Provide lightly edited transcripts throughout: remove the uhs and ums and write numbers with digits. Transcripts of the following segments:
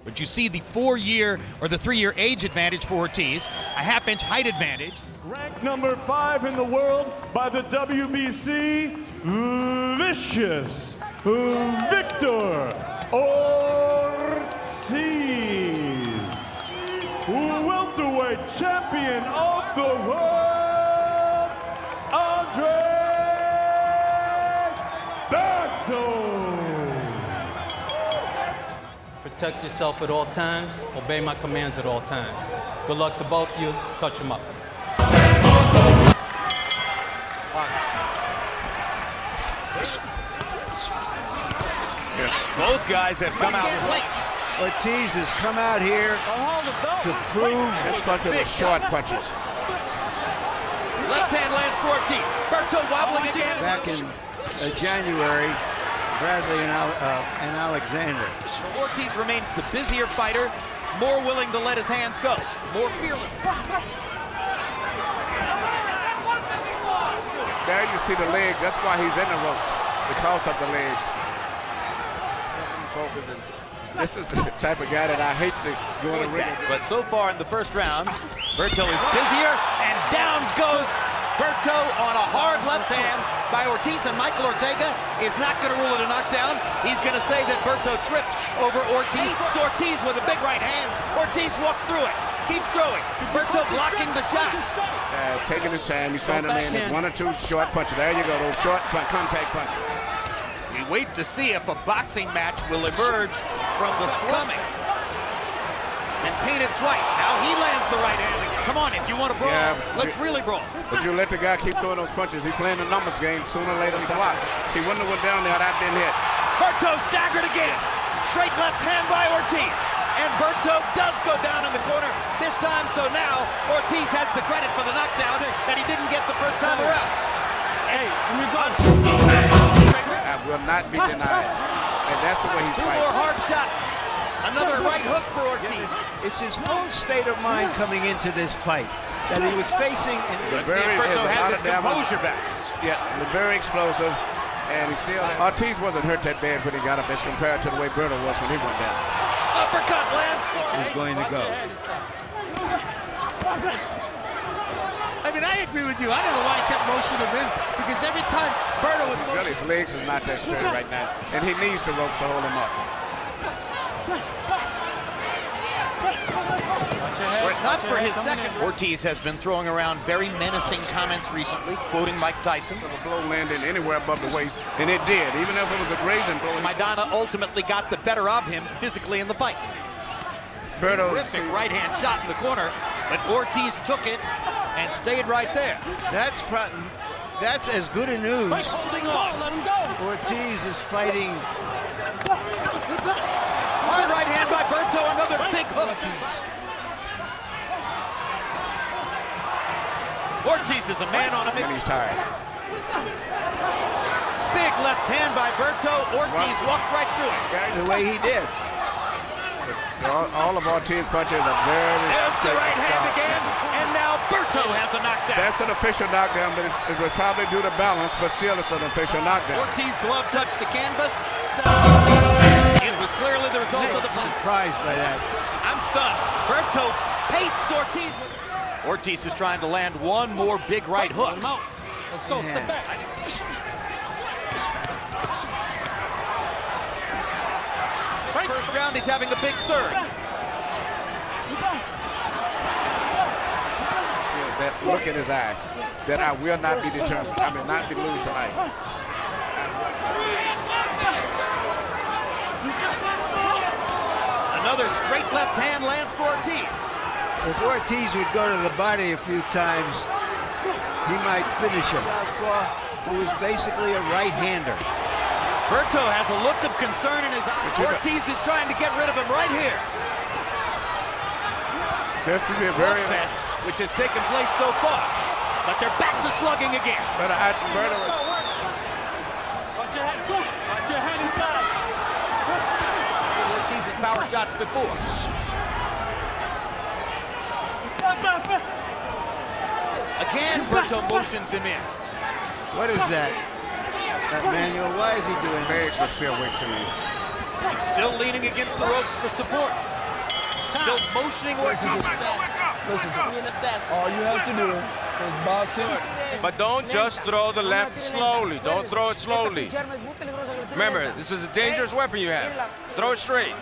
But you see the 4-year or the 3-year age advantage for Ortiz, a half-inch height advantage. Ranked number 5 in the world by the WBC, Vicious Victor Ortiz, welterweight champion of the world, Andre Berto. Protect yourself at all times. Obey my commands at all times. Good luck to both of you. Touch them up. Both guys have come out late. Ortiz has come out here to prove his punches are short punches. Left hand lands for Ortiz. Berto wobbling again. Back in January, Bradley and Alexander. So Ortiz remains the busier fighter, more willing to let his hands go, more fearless. There you see the legs. That's why he's in the ropes, because of the legs. Focus, and this is the type of guy that I hate to go in the ring. But so far in the first round, Berto is busier, and down goes Berto on a hard left hand by Ortiz, and Michael Ortega is not going to rule it a knockdown. He's going to say that Berto tripped over Ortiz. Ortiz with a big right hand. Ortiz walks through it, keeps throwing. Berto blocking the shot. Taking his time. He's trying to land 1 or 2 short punches. There you go, those short, compact punches. We wait to see if a boxing match will emerge from the slumming. And painted twice. Now he lands the right hand again. Come on, if you want to brawl, let's really brawl. But you let the guy keep throwing those punches. He's playing the numbers game. Sooner or later, swap. He wouldn't have went down there had I been hit. Berto staggered again. Straight left hand by Ortiz. And Berto does go down in the corner this time. So now Ortiz has the credit for the knockdown that he didn't get the first time around. Hey, we got I will not be denied. And that's the way he's fighting. 2 more hard shots. Another right hook for Ortiz. It's his whole state of mind coming into this fight that he was facing. Let's see if Berto has his composure back. Yeah, very explosive. And he still, Ortiz wasn't hurt that bad when he got up as compared to the way Berto was when he went down. Uppercut lands for him. He's going to go. I mean, I agree with you. I don't know why he kept motioning him in, because every time Berto would motion... His legs is not that sturdy right now, and he needs the ropes to hold him up. Were it not for his second, Ortiz has been throwing around very menacing comments recently, quoting Mike Tyson. A blow landed anywhere above the waist, and it did, even if it was a grazing blow. Maidana ultimately got the better of him physically in the fight. Berto, terrific right hand shot in the corner, but Ortiz took it and stayed right there. That's as good a news. Holding on. Let him go. Ortiz is fighting. Hard right hand by Berto, another big hook. Ortiz is a man on a mission. He's tired. Big left hand by Berto. Ortiz walked right through it. The way he did. All of Ortiz's punches are very... There's the right hand again, and now Berto has a knockdown. That's an official knockdown, but it was probably due to balance, but still it's an official knockdown. Ortiz's glove touched the canvas. It was clearly the result of the punch. Surprised by that. I'm stunned. Berto pastes Ortiz. Ortiz is trying to land one more big right hook. Let's go, step back. First round, he's having a big third. See that look in his eye, that I will not be determined. I will not be lose tonight. Another straight left hand lands for Ortiz. If Ortiz would go to the body a few times, he might finish him. Southpaw, who was basically a right-hander. Berto has a look of concern in his eye. Ortiz is trying to get rid of him right here. This will be a very fest, which has taken place so far, but they're back to slugging again. But Berto was... Watch your hand inside. Ortiz's power shots before. Again, Berto motions him in. What is that? Manuel, why is he doing that? Legs are still weak to me. He's still leaning against the ropes for support. still motioning Ortiz. Listen, all you have to do is boxing. But don't just throw the left slowly. Don't throw it slowly. Remember, this is a dangerous weapon you have. Throw it straight.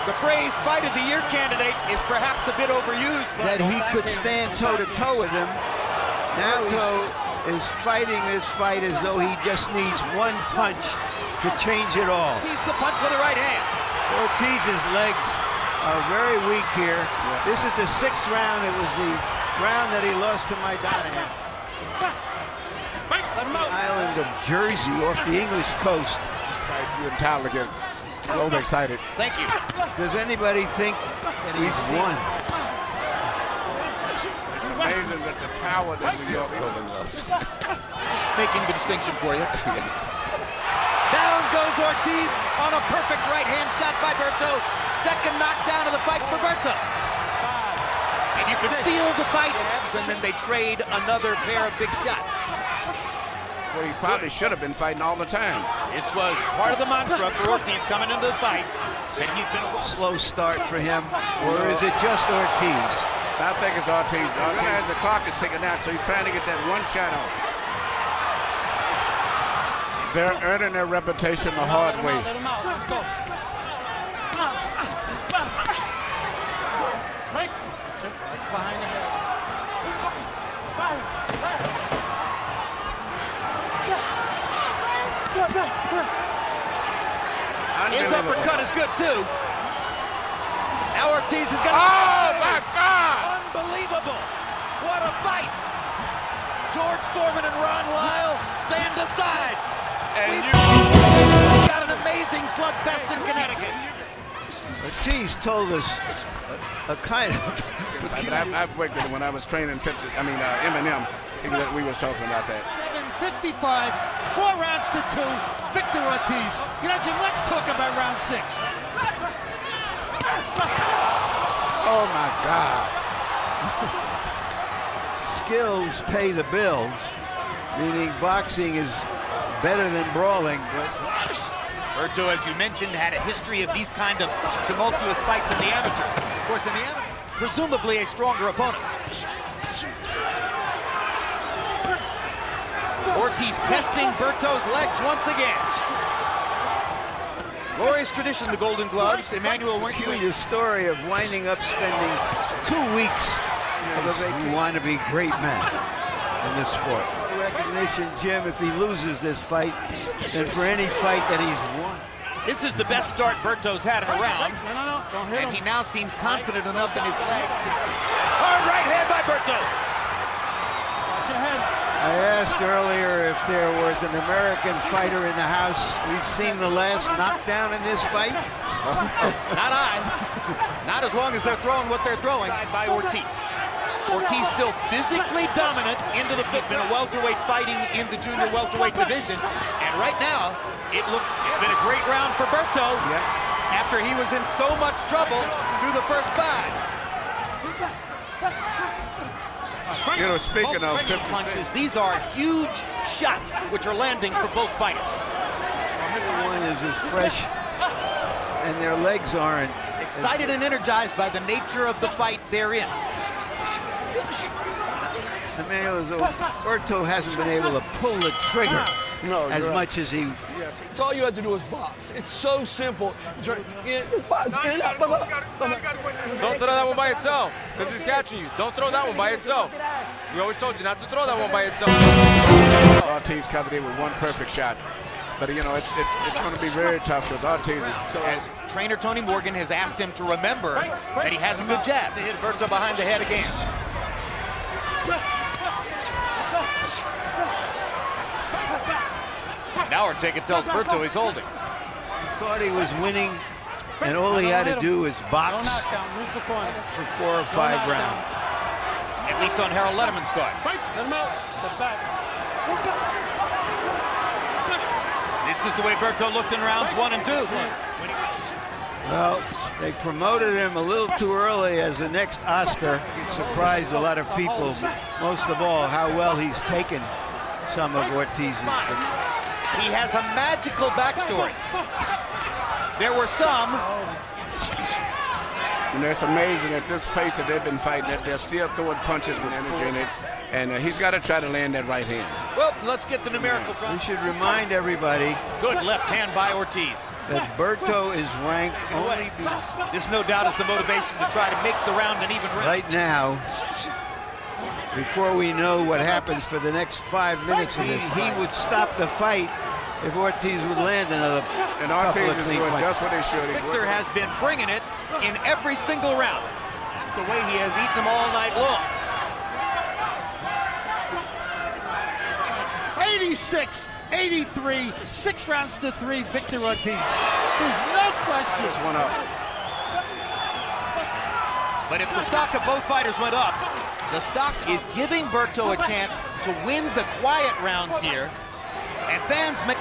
The phrase "fight of the year" candidate is perhaps a bit overused. That he could stand toe-to-toe with him. Now is fighting this fight as though he just needs one punch to change it all. Ortiz the punch with the right hand. Ortiz's legs are very weak here. This is the 6th round. It was the round that he lost to Maidana. Island of Jersey off the English coast. You're entitled to get overexcited. Thank you. Does anybody think that he's won? It's amazing that the power that's in your Golden Gloves. Just making the distinction for you. Down goes Ortiz on a perfect right hand shot by Berto. Second knockdown of the fight for Berto. And you can feel the fight, and then they trade another pair of big shots. Well, he probably should have been fighting all the time. This was part of the mantra for Ortiz coming into the fight. And he's been a Slow start for him, or is it just Ortiz? I think it's Ortiz. As the clock is ticking out, so he's trying to get that one shot off. They're earning their reputation the hard way. Let him out. Let's go. Behind the head. His uppercut is good too. Now Ortiz is gonna. Oh my God! Unbelievable! What a fight! George Foreman and Ron Lyle stand aside. And you Got an amazing slugfest in Connecticut. Ortiz told us a kind of I've worked with him when I was training Eminem. We was talking about that. 7:55, 4 rounds to 2. Victor Ortiz. You know, Jim, let's talk about round 6. Oh my God. skills pay the bills, meaning boxing is better than brawling, but Berto, as you mentioned, had a history of these kind of tumultuous fights in the amateurs. Of course, in the amateurs, presumably a stronger opponent. Ortiz testing Berto's legs once again. Glorious tradition, the Golden Gloves. Emmanuel, weren't you? your story of winding up spending 2 weeks of a vacation. You want to be great men in this sport. Recognition, Jim, if he loses this fight, and for any fight that he's won. This is the best start Berto's had in a round. No, don't hit him. And he now seems confident enough in his legs. Hard right hand by Berto. Watch your head. I asked earlier if there was an American fighter in the house. We've seen the last knockdown in this fight. Not I. Not as long as they're throwing what they're throwing by Ortiz. Ortiz still physically dominant into the fifth. Been a welterweight fighting in the junior welterweight division. And right now, it's been a great round for Berto after he was in so much trouble through the first 5. You know, speaking of 50 punches, these are huge shots which are landing for both fighters. One is as fresh, and their legs aren't. Excited and energized by the nature of the fight they're in. Emmanuel, Berto hasn't been able to pull the trigger as much as he. It's all you have to do is box. It's so simple. It's right, box. Don't throw that one by itself, because he's catching you. Don't throw that one by itself. We always told you not to throw that one by itself. Ortiz coming in with one perfect shot. But, you know, it's going to be very tough because Ortiz is so... As trainer Tony Morgan has asked him to remember that he has a good jab to hit Berto behind the head again. Now Ortega tells Berto he's holding. Thought he was winning, and all he had to do was box for 4 or 5 rounds. At least on Harold Letterman's card. Let him out. Step back. This is the way Berto looked in rounds 1 and 2. Well, they promoted him a little too early as the next Oscar. It surprised a lot of people, most of all, how well he's taken some of Ortiz's. He has a magical backstory. There were some. And it's amazing at this pace that they've been fighting that they're still throwing punches with energy in it. And he's got to try to land that right hand. Well, let's get the numerical drop. We should remind everybody Good left hand by Ortiz. that Berto is ranked only This, no doubt, is the motivation to try to make the round an even round. right now. Before we know what happens for the next 5 minutes of this, he would stop the fight if Ortiz would land another And couple Ortiz of is clean doing punches. just what he should. He's Victor has been bringing it in every single round. The way he has eaten them all night long. 86, 83, 6 rounds to 3, Victor Ortiz. There's no question. just one up. But if the stock of both fighters went up, the stock is giving Berto a chance to win the quiet rounds here. And fans may...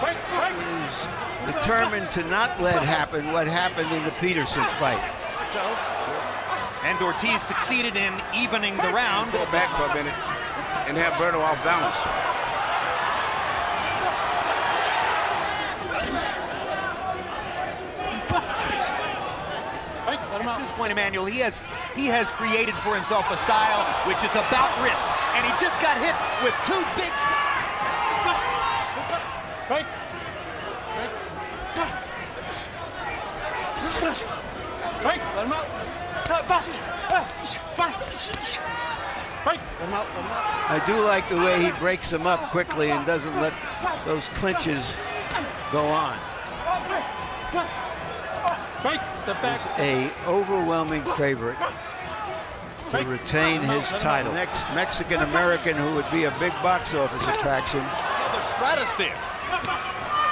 He's determined to not let happen what happened in the Peterson fight. And Ortiz succeeded in evening the round. Go back for a minute and have Berto off balance. At this point, Emmanuel, he has created for himself a style which is about risk, and he just got hit with 2 big. I do like the way he breaks them up quickly and doesn't let those clinches go on. Step back. A overwhelming favorite to retain his title. Next Mexican-American who would be a big box office attraction. Another stratosphere.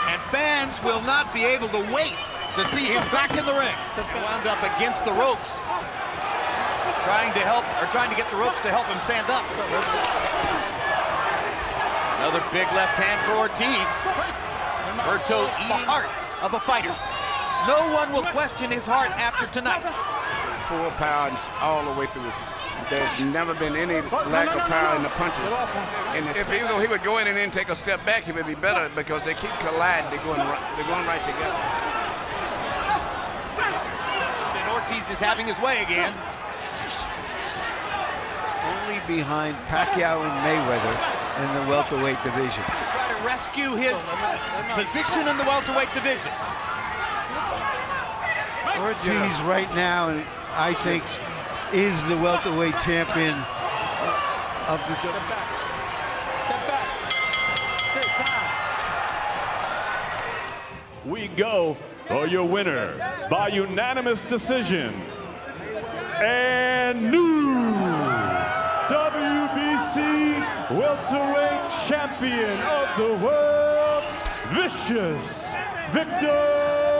And fans will not be able to wait to see him back in the ring. He wound up against the ropes, trying to get the ropes to help him stand up. Another big left hand for Ortiz. Berto eating heart of a fighter. No one will question his heart after tonight. 4 pounds all the way through. There's never been any lack of power in the punches. And if even though he would go in and then take a step back, he would be better because they keep colliding. They're going right together. And Ortiz is having his way again. Only behind Pacquiao and Mayweather in the welterweight division. Try to rescue his position in the welterweight division. Ortiz right now, I think, is the welterweight champion of the We go for your winner by unanimous decision and new WBC welterweight champion of the world, Vicious Victor